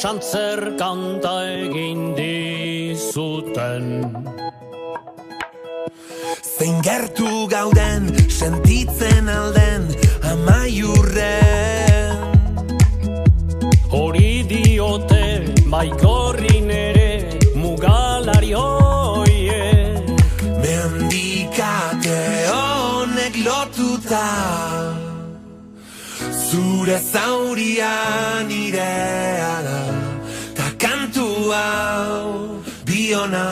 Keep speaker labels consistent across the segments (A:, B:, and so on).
A: Santzer kanta egin dizuten.
B: Zein gertu gauden, sentitzen alden amaiurren.
A: Hori diote baikorrin ere mugalari hoiek.
B: Mendikate honek lotuta, zure zaurian nirea da, ta kantu hau biona.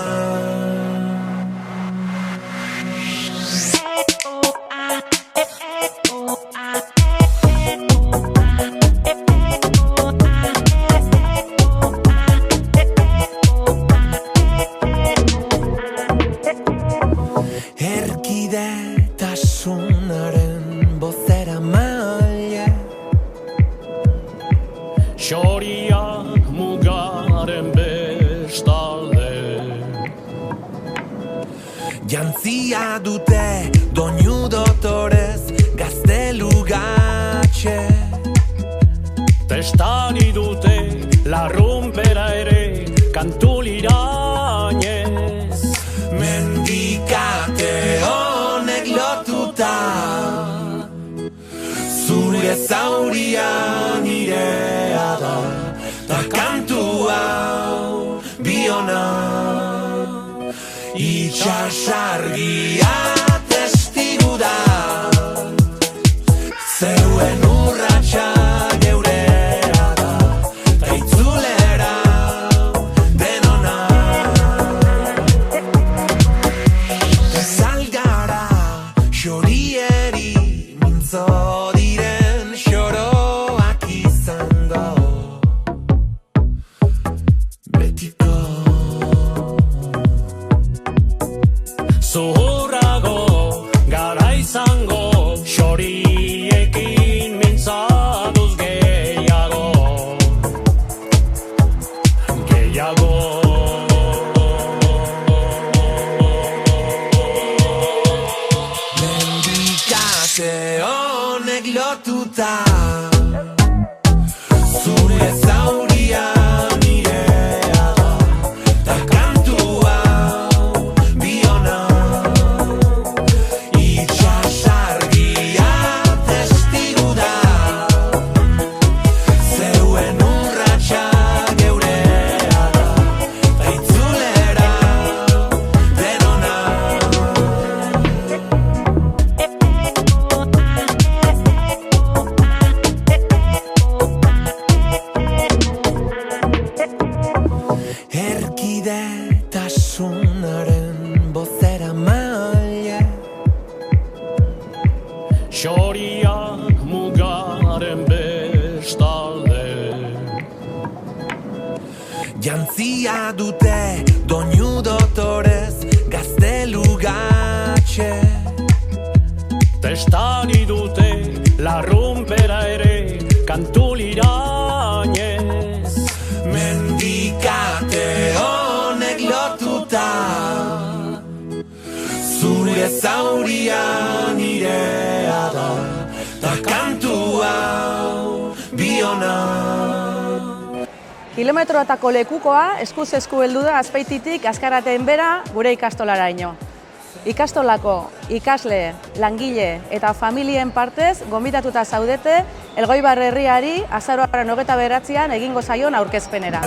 B: Erkidetasunaren bozera maile,
A: Xoriak mugaren bestalde.
B: jantzia dute doinu dotorez gaztelugatxe.
A: Testari dute larrumpera ere kantulirainez.
B: Mendikate honek lotuta, zure zaurian nirea da, ta kantu hau biona. Itxasargia testigu da, zeuen urratsa geurea da, ta itzulera denona. Salgara xorieri mintzo diren xoroak izango betiko.
A: Zuhurrago gara izango xoriekin mintzatuz gehiago.
B: Mendikate honek lotuta, zure zaurian nirea da, ta kantu hau biona. Itxasargia testigu da, zeuen urratsa geurea da, ta itzulera denona. Erkidetasunaren bozera maile,
A: Xoriak mugaren bestalde.
B: jantzia dute doinu dotorez gaztelugatxe.
A: Testari dute larrumpera ere kantulirainez.
B: Mendikate honek lotuta, zure zaurian nirea da, ta kantu hau biona.
C: Kilometroetako lekukoa eskuz esku heldu da Azpeititik Azkaraten bera gure ikastolaraino. Ikastolako ikasle, langile eta familien partez gonbidatuta zaudete Elgoibar herriari azaroaren 29an egingo zaion aurkezpenera.